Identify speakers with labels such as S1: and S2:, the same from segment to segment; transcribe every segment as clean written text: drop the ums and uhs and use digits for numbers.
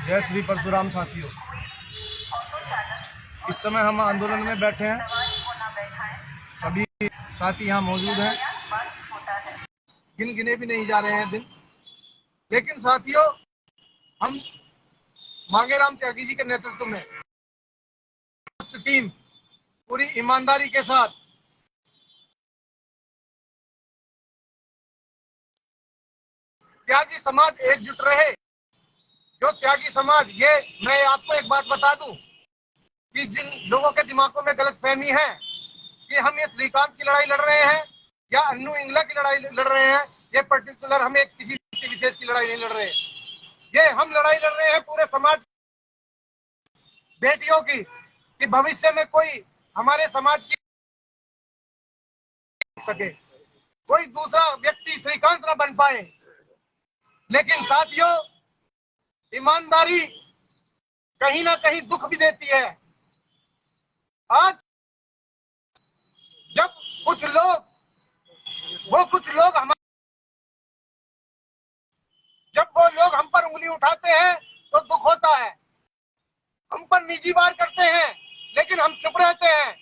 S1: जय श्री परशुराम साथियों, इस समय हम आंदोलन में बैठे हैं। सभी साथी यहाँ मौजूद हैं। गिने भी नहीं जा रहे हैं दिन, लेकिन साथियों हम मांगेराम त्यागी जी के नेतृत्व में टीम पूरी ईमानदारी के साथ त्यागी समाज एकजुट रहे। जो त्यागी समाज, ये मैं आपको एक बात बता दूं कि जिन लोगों के दिमागों में गलतफहमी है कि हम ये श्रीकांत की लड़ाई लड़ रहे हैं या अन्नू इंगला की लड़ाई लड़ रहे हैं, ये पर्टिकुलर हम एक किसी व्यक्ति विशेष की लड़ाई नहीं लड़ रहे हैं। ये हम लड़ाई लड़ रहे हैं पूरे समाज बेटियों की, कि भविष्य में कोई हमारे समाज की सके, कोई दूसरा व्यक्ति श्रीकांत न बन पाए। लेकिन साथियों, ईमानदारी कहीं ना कहीं दुख भी देती है। आज जब कुछ लोग हम पर उंगली उठाते हैं तो दुख होता है, हम पर निजी वार करते हैं लेकिन हम चुप रहते हैं।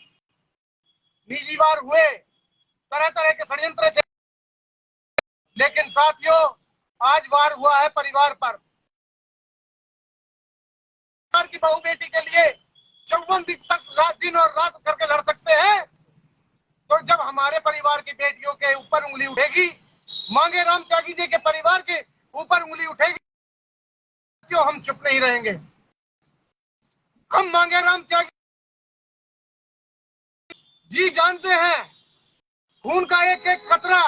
S1: निजी वार हुए, तरह तरह के षड्यंत्र चले, लेकिन साथियों आज वार हुआ है परिवार पर। परिवार की बहू बेटी के लिए 54 दिन तक दिन और रात करके लड़ सकते हैं, तो जब हमारे परिवार की बेटियों के ऊपर उंगली उठेगी, मांगेराम त्यागी जी के परिवार के ऊपर उंगली उठेगी, क्यों हम चुप नहीं रहेंगे। हम मांगेराम त्यागी जी जानते हैं, खून का एक एक कतरा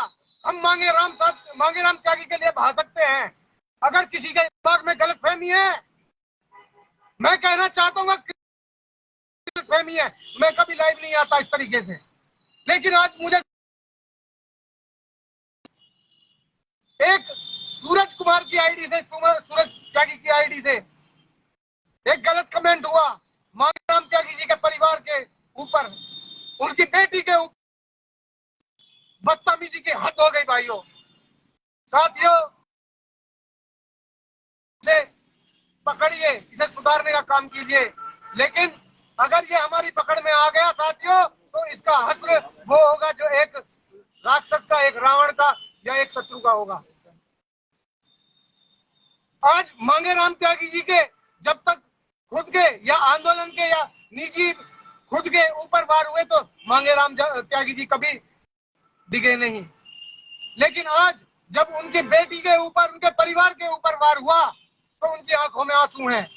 S1: हम मांगेराम त्यागी के लिए बहा सकते हैं। अगर किसी के दिमाग में गलतफहमी है, मैं कहना चाहता हूँ गलतफहमी है, मैं कभी लाइव नहीं आता इस तरीके से, लेकिन आज मुझे एक सूरज कुमार की आईडी से, सूरज त्यागी की आईडी से एक गलत कमेंट हुआ मांगेराम त्यागी जी के परिवार के ऊपर, उनकी बेटी के ऊपर। बदतमीजी की हद हो गई भाइयों। साथियों, इसे पकड़िए, इसे सुधारने का काम कीजिए। लेकिन अगर ये हमारी पकड़ में आ गया साथियों, तो इसका हश्र वो होगा जो एक राक्षस का, एक रावण का या एक शत्रु का होगा। आज मांगेराम त्यागी जी के जब तक खुद के या आंदोलन के या निजी खुद के ऊपर वार हुए, तो मांगेराम त्यागी जी कभी दिखे नहीं। लेकिन आज जब उनकी बेटी के ऊपर, उनके परिवार के ऊपर वार हुआ, तो उनकी आंखों में आंसू हैं।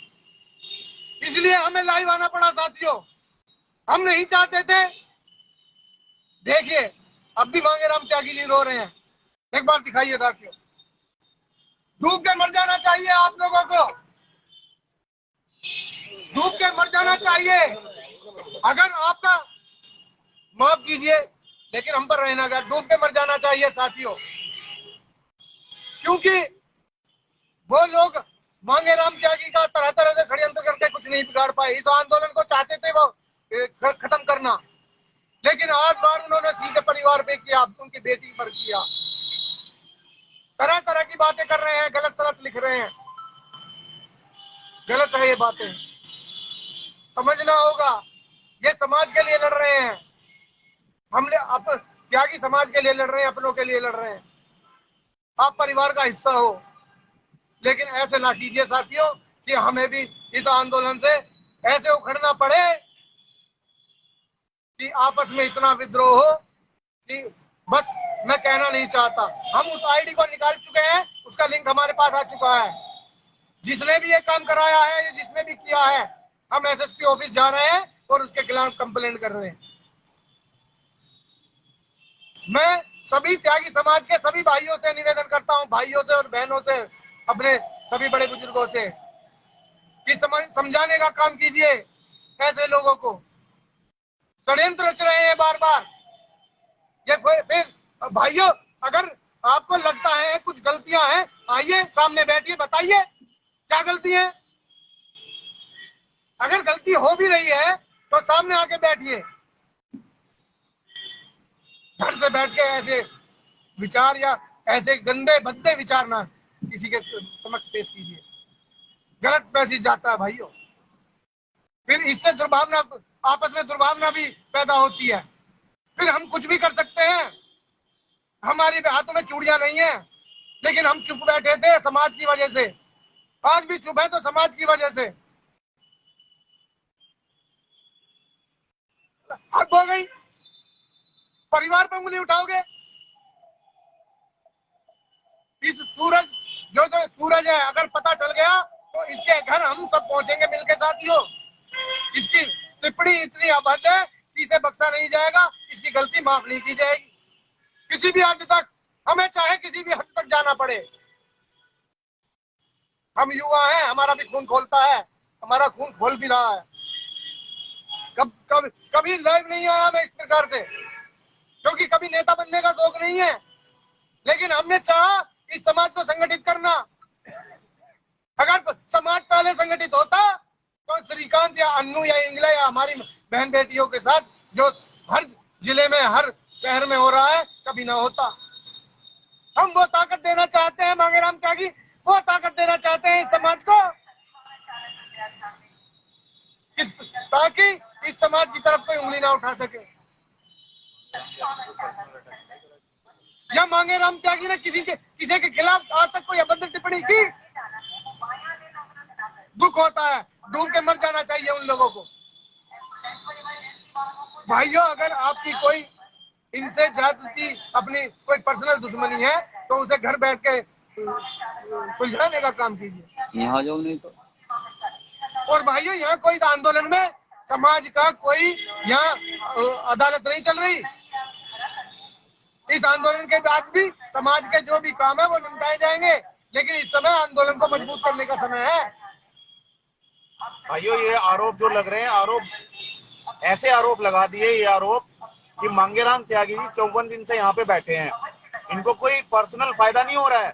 S1: इसलिए हमें लाइव आना पड़ा साथियों, हम नहीं चाहते थे। देखिए अब भी मांगेराम त्यागी जी रो रहे हैं, एक बार दिखाइए साथियों। डूब के मर जाना चाहिए आप लोगों को, डूब के मर जाना चाहिए। अगर आपका, माफ कीजिए लेकिन हम पर रहना गया, डूब के मर जाना चाहिए साथियों, क्योंकि वो लोग मांगेराम त्यागी का तरह तरह से षड्यंत्र करके कुछ नहीं बिगाड़ पाए। इस आंदोलन को चाहते थे वो खत्म करना, लेकिन आज बार उन्होंने सीधे परिवार पे किया, उनकी बेटी पर किया। तरह तरह की बातें कर रहे हैं, गलत गलत लिख रहे हैं, गलत है ये बातें, समझना होगा। ये समाज के लिए लड़ रहे हैं, हम त्यागी समाज के लिए लड़ रहे हैं, अपनों के लिए लड़ रहे हैं। आप परिवार का हिस्सा हो, लेकिन ऐसे ना कीजिए साथियों कि हमें भी इस आंदोलन से ऐसे उखड़ना पड़े कि आपस में इतना विद्रोह हो कि बस मैं कहना नहीं चाहता। हम उस आईडी को निकाल चुके हैं, उसका लिंक हमारे पास आ चुका है। जिसने भी ये काम कराया है, जिसने भी किया है, हम एसएसपी ऑफिस जा रहे हैं और उसके खिलाफ कंप्लेंट कर रहे हैं। मैं सभी त्यागी समाज के सभी भाइयों से निवेदन करता हूं, भाइयों से और बहनों से, अपने सभी बड़े बुजुर्गों से, कि समझाने का काम कीजिए ऐसे लोगों को। षड्यंत्र रच रहे हैं बार बार। ये फिर भाइयों, अगर आपको लगता है कुछ गलतियां हैं, आइए सामने बैठिए, बताइए क्या गलती है। अगर गलती हो भी रही है तो सामने आके बैठिए, घर से बैठ के ऐसे विचार या ऐसे गंदे भद्दे विचार ना किसी के समक्ष पेश कीजिए। गलत मैसेज जाता है भाइयों। फिर इससे दुर्भावना, आपस में दुर्भावना भी पैदा होती है। फिर हम कुछ भी कर सकते हैं, हमारे हाथों में चूड़ियां नहीं है, लेकिन हम चुप बैठे थे समाज की वजह से। आज भी चुप है तो समाज की वजह से। हद हो गई, परिवार पर उंगली उठाओगे। इस सूरज जो सूरज है, अगर पता चल गया तो इसके घर हम सब पहुंचेंगे मिलके साथियों। इसकी टिप्पणी इतनी अभद्र है कि इसे बख्शा नहीं जाएगा, इसकी गलती माफ नहीं की जाएगी किसी भी हद तक, हमें चाहे किसी भी हद तक जाना पड़े। हम युवा हैं, हमारा भी खून खोलता है, हमारा खून खोल भी रहा है। कभी लाइव नहीं आया मैं इस प्रकार से, क्योंकि कभी नेता बनने का शौक नहीं है, लेकिन हमने चाहा इस समाज को संगठित करना। अगर समाज पहले संगठित होता तो श्रीकांत या अन्नू या इंगला या हमारी बहन बेटियों के साथ जो हर जिले में, हर शहर में हो रहा है, कभी ना होता। हम वो ताकत देना चाहते हैं, मांगेराम त्यागी वो ताकत देना चाहते हैं इस समाज को, ताकि इस समाज की तरफ कोई उंगली ना उठा सके। या मांगेराम त्यागी ने किसी के खिलाफ आज तक कोई अभद्र टिप्पणी की? दुख होता है, डूब के मर जाना चाहिए उन लोगों को। भाइयों, अगर आपकी कोई इनसे ज्यादती अपनी कोई पर्सनल दुश्मनी है तो उसे घर बैठ के सुलझाने का काम कीजिए।
S2: यहाँ जाओ नहीं तो।
S1: और भाइयों, यहाँ कोई आंदोलन में समाज का कोई यहाँ अदालत नहीं चल रही। इस आंदोलन के बाद भी समाज के जो भी काम है वो निपटाए जाएंगे, लेकिन इस समय आंदोलन को मजबूत करने का समय है।
S3: भाइयों, ये आरोप जो लग रहे हैं, आरोप ऐसे आरोप लगा दिए, ये आरोप कि मांगेराम त्यागी जी 54 दिन से यहाँ पे बैठे हैं, इनको कोई पर्सनल फायदा नहीं हो रहा है,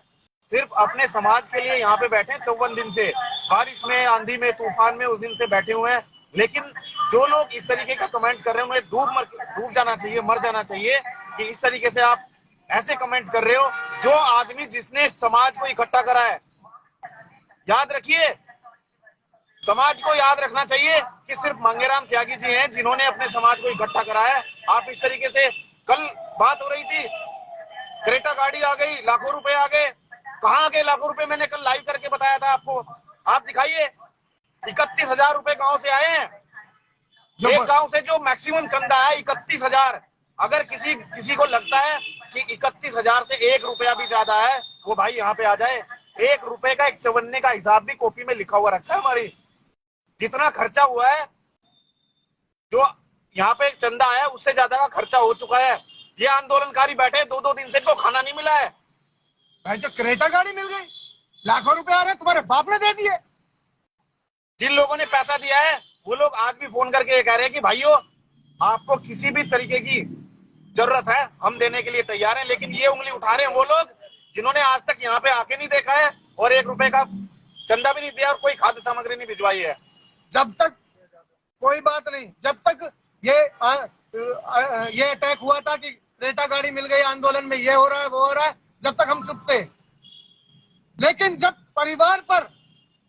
S3: सिर्फ अपने समाज के लिए यहाँ पे बैठे हैं 54 दिन से। बारिश में, आंधी में, तूफान में उस दिन से बैठे हुए हैं। लेकिन जो लोग इस तरीके का कमेंट कर रहे हैं उन्हें डूब जाना चाहिए, मर जाना चाहिए कि इस तरीके से आप ऐसे कमेंट कर रहे हो। जो आदमी जिसने समाज को इकट्ठा करा है, याद रखिए, समाज को याद रखना चाहिए कि सिर्फ मांगेराम त्यागी जी हैं जिन्होंने अपने समाज को इकट्ठा करा है। आप इस तरीके से, कल बात हो रही थी, क्रेटा गाड़ी आ गई, लाखों रुपए आ गए। कहाँ गए लाखों रुपए? मैंने कल लाइव करके बताया था आपको, आप दिखाइए। 31,000 रुपए गांव से आए हैं। एक गांव से जो मैक्सिमम चंदा है 31,000। अगर किसी को लगता है कि 31,000 से 1 रुपया भी ज्यादा है, वो भाई यहाँ पे आ जाए। 1 रुपए का, एक चवन्ने का हिसाब भी कॉपी में लिखा हुआ रखा है हमारी। जितना खर्चा हुआ है, जो यहाँ पे चंदा है, उससे ज्यादा का खर्चा हो चुका है। ये आंदोलनकारी बैठे 2-2 दिन से, इनको खाना नहीं मिला है।
S1: भाई, जो क्रेटा गाड़ी मिल गई, लाखों रुपए आ रहे, तुम्हारे बाप ने दे दिए।
S3: जिन लोगों ने पैसा दिया है वो लोग आज भी फोन करके ये कह रहे हैं कि भाइयों, आपको किसी भी तरीके की जरूरत है, हम देने के लिए तैयार हैं। लेकिन ये उंगली उठा रहे हैं वो लोग जिन्होंने आज तक यहाँ पे आके नहीं देखा है और 1 रुपए का चंदा भी नहीं दिया और कोई खाद्य सामग्री नहीं भिजवाई है।
S1: जब तक कोई बात नहीं, जब तक ये अटैक हुआ था कि क्रेटा गाड़ी मिल गई, आंदोलन में ये हो रहा है, वो हो रहा है, जब तक हम चुप थे। लेकिन जब परिवार पर,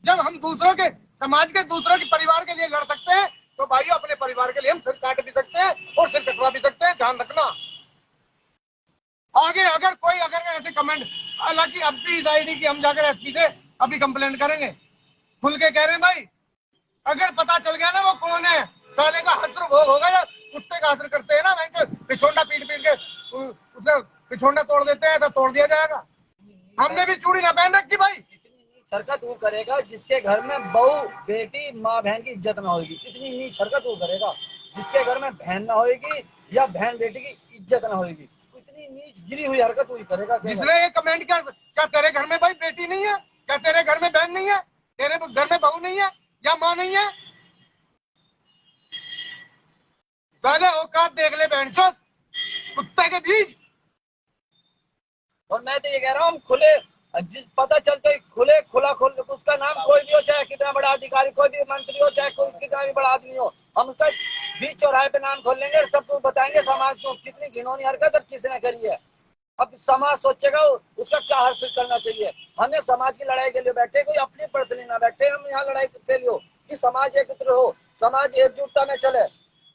S1: जब हम दूसरों के, समाज के दूसरों के परिवार के लिए लड़ सकते हैं, तो भाइयों, अपने परिवार के लिए हम सिर काट भी सकते हैं और सिर कटवा भी सकते हैं। ध्यान रखना। आगे अगर ऐसे कमेंट, हालांकि अब भी इस आईडी की हम जाकर एसपी से अभी कंप्लेंट करेंगे, खुल के कह रहे हैं भाई, अगर पता चल गया ना वो कौन है, साले का हस्र भोग होगा। या कुत्ते का हस्र करते हैं ना, मैं पिछोंडा पीट के उसे पिछोंडा तोड़ देते हैं, तो तोड़ दिया जाएगा। हमने भी चूड़ी ना पहन रखी भाई।
S2: हरकत वो करेगा जिसके घर में बहू, बेटी, माँ, बहन की इज्जत ना होगी। इतनी नीच हरकत वो करेगा जिसके घर में बहन ना होगी या बहन बेटी की इज्जत ना होगी। इतनी नीच गिरी हुई हरकत वो करेगा।
S1: जिसने ये कमेंट किया, क्या तेरे घर में भाई बेटी नहीं है? क्या तेरे घर में बहन नहीं है? तेरे घर में बहू नहीं है या माँ नहीं है? साले औकात देख ले बहनचोद, कुत्ते के बीज।
S2: और मैं तो ये कह रहा हूँ, हम खुले, जिस पता चलता है खुला उसका नाम कोई भी हो, चाहे कितना बड़ा अधिकारी, कोई भी मंत्री हो, चाहे कोई कितना भी बड़ा आदमी हो, हम उसका बीच चौराहे पे नाम खोल लेंगे और सबको बताएंगे समाज को कितनी घिनौनी हरकत और किसने करी है। अब समाज सोचेगा उसका क्या हासिल करना चाहिए। हमें समाज की लड़ाई के लिए बैठे, कोई अपनी पर्सनली ना बैठे, हम यहाँ लड़ाई के लिए हो कि समाज एकत्र हो, समाज एकजुटता में चले।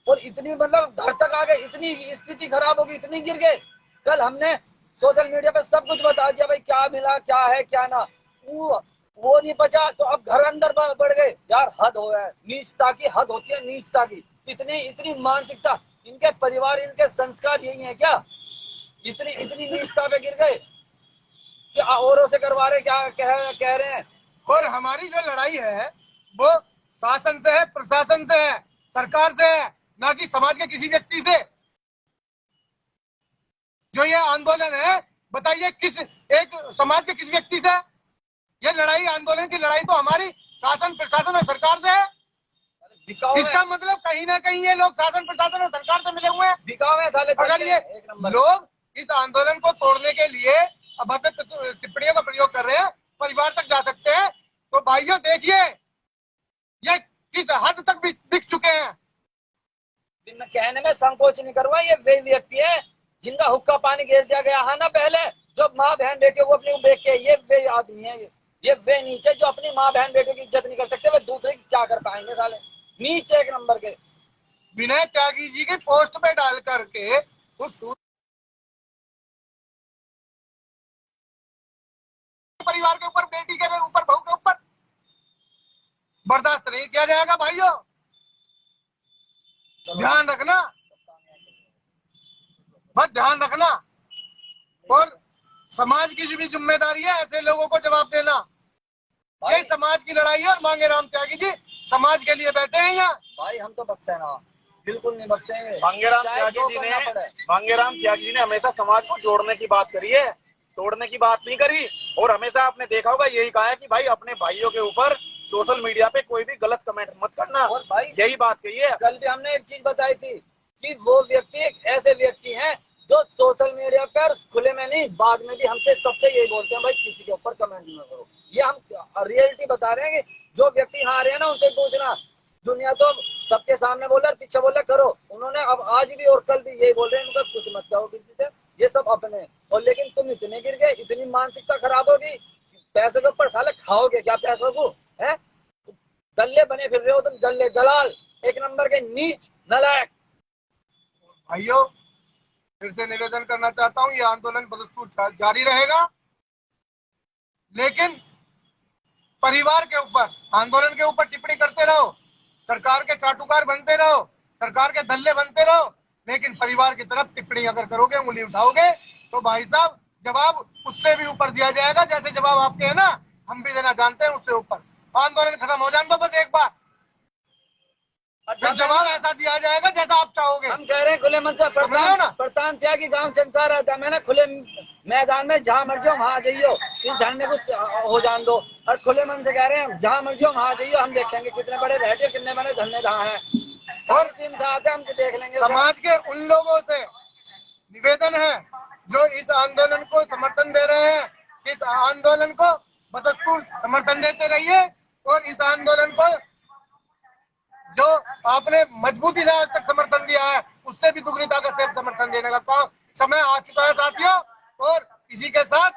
S2: और इतनी मतलब घर तक आ गए, इतनी स्थिति खराब होगी, इतनी गिर गए। कल हमने सोशल मीडिया पे सब कुछ बता दिया, भाई क्या मिला, क्या है क्या ना, वो नहीं बचा तो अब घर अंदर बढ़ गए। यार हद हो है, नीचता की हद होती है, नीचता की। इतनी मानसिकता, इनके परिवार, इनके संस्कार यही है क्या? इतनी नीचता पे गिर गए कि औरों से करवा रहे, क्या कह रहे हैं।
S1: और हमारी जो लड़ाई है वो शासन से है, प्रशासन से है, सरकार से है, ना कि समाज के किसी व्यक्ति से। जो ये आंदोलन है, बताइए किस एक समाज के किस व्यक्ति से? ये लड़ाई, आंदोलन की लड़ाई तो हमारी शासन, प्रशासन और सरकार से है। इसका मतलब कहीं ना कहीं ये लोग शासन, प्रशासन और सरकार से मिले हुए हैं।
S2: बिकाऊ है साले।
S1: अगर ये लोग इस आंदोलन को तोड़ने के लिए अभद्र टिप्पणियों का प्रयोग कर रहे हैं, परिवार तक जा सकते हैं, तो भाइयों देखिए ये किस हद तक बिक चुके हैं।
S2: कहने में संकोच नहीं करूंगा, ये वे व्यक्ति है जिनका हुक्का पानी घेर दिया गया है ना पहले, जो माँ बहन बेटियों को अपने देख के, ये वे आदमी है, ये वे नीचे जो अपनी माँ बहन बेटियों की इज्जत नहीं कर सकते, वे दूसरे की क्या कर पाएंगे साले, नीचे एक नंबर के।
S1: विनय त्यागी जी के पोस्ट पे डाल करके उस परिवार के ऊपर, बेटी के ऊपर, बहू के ऊपर बर्दाश्त नहीं किया जाएगा भाइयों। ध्यान रखना, बस ध्यान रखना। और समाज की जो भी जिम्मेदारी है ऐसे लोगों को जवाब देना। ये समाज की लड़ाई है और मांगेराम त्यागी जी समाज के लिए बैठे हैं यहाँ।
S2: भाई हम तो बख्शे ना, बिल्कुल नहीं बख्शेंगे।
S3: मांगेराम त्यागी जी ने हमेशा समाज को जोड़ने की बात करी है, तोड़ने की बात नहीं करी। और हमेशा आपने देखा होगा यही कहा है कि भाई अपने भाइयों के ऊपर सोशल मीडिया पे कोई भी गलत कमेंट मत करना, और भाई यही बात कही है।
S2: कल भी हमने एक चीज बताई थी कि वो व्यक्ति एक ऐसे व्यक्ति हैं जो सोशल मीडिया पर खुले में नहीं, बाद में भी हमसे सबसे यही बोलते हैं, भाई किसी के ऊपर कमेंट न करो। ये हम रियलिटी बता रहे हैं कि जो व्यक्ति यहाँ आ रहे हैं ना, उनसे पूछना। दुनिया तो सबके सामने बोल रहा है, पीछे बोल रहा करो। उन्होंने अब आज भी और कल भी यही बोल रहे हैं, उनका कुछ मत कहो किसी से, ये सब अपने। और लेकिन तुम इतने गिर गए, इतनी मानसिकता खराब होगी, पैसे के ऊपर साले खाओगे क्या पैसों को? है दल्ले बने फिर रहे हो तुम, दल्ले, दलाल, एक नंबर के नीच नालायक।
S1: भाइयों फिर से निवेदन करना चाहता हूँ, ये आंदोलन बदस्तूर जारी रहेगा, लेकिन परिवार के ऊपर, आंदोलन के ऊपर टिप्पणी करते रहो, सरकार के चाटुकार बनते रहो, सरकार के दल्ले बनते रहो, लेकिन परिवार की तरफ टिप्पणी अगर करोगे, उंगली उठाओगे, तो भाई साहब जवाब उससे भी ऊपर दिया जाएगा। जैसे जवाब आपके है ना, हम भी देना जानते हैं, उससे ऊपर। आंदोलन खत्म हो जाने दो बस एक बार, फिर जवाब ऐसा दिया जाएगा जैसा आप चाहोगे।
S2: हम कह रहे हैं खुले मन से, प्रशांत त्यागी गांव चंसा रहता है, मैंने खुले मैदान में जहाँ मर्जी हो वहाँ जाइयो, इस धरने को हो जान दो। और खुले मन से कह रहे हैं जहाँ मर्जी हो वहाँ जाइयो, हम देखेंगे कितने बड़े बैठे, कितने बड़े धरने जहाँ है, और टीम से आते हम देख लेंगे।
S1: समाज के उन लोगों से निवेदन है जो इस आंदोलन को समर्थन दे रहे हैं, इस आंदोलन को बदस्तूर समर्थन देते रहिए, और इस आंदोलन को जो आपने मजबूती से आज तक समर्थन दिया है, उससे भी दुगनी ताकत से समर्थन देने का काम समय आ चुका है साथियों। और इसी के साथ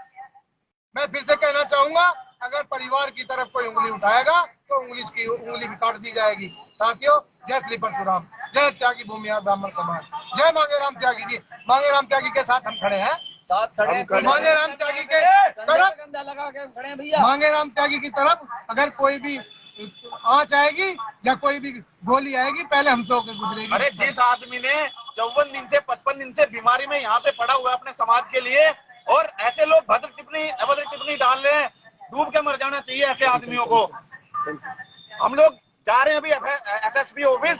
S1: मैं फिर से कहना चाहूंगा, अगर परिवार की तरफ कोई उंगली उठाएगा तो उंगली भी काट दी जाएगी। साथियों, जय श्री परशुराम, जय त्यागी भूमिया ब्राह्मण समाज, जय मांगेराम त्यागी जी। मांगेराम त्यागी के साथ हम खड़े हैं, मांगेराम त्यागी के तरफ
S2: लगा के खड़े भैया।
S1: मांगेराम त्यागी की तरफ अगर कोई भी आंच आएगी या कोई भी गोली आएगी, पहले हमसे होकर गुजरेगी।
S3: अरे जिस आदमी ने 54 दिन से 55 दिन से बीमारी में यहाँ पे पड़ा हुआ है अपने समाज के लिए, और ऐसे लोग भद्र टिप्पणी, अभद्र टिप्पणी डाल रहे हैं, डूब के मर जाना चाहिए ऐसे आदमियों को। हम लोग जा रहे हैं अभी SSP ऑफिस।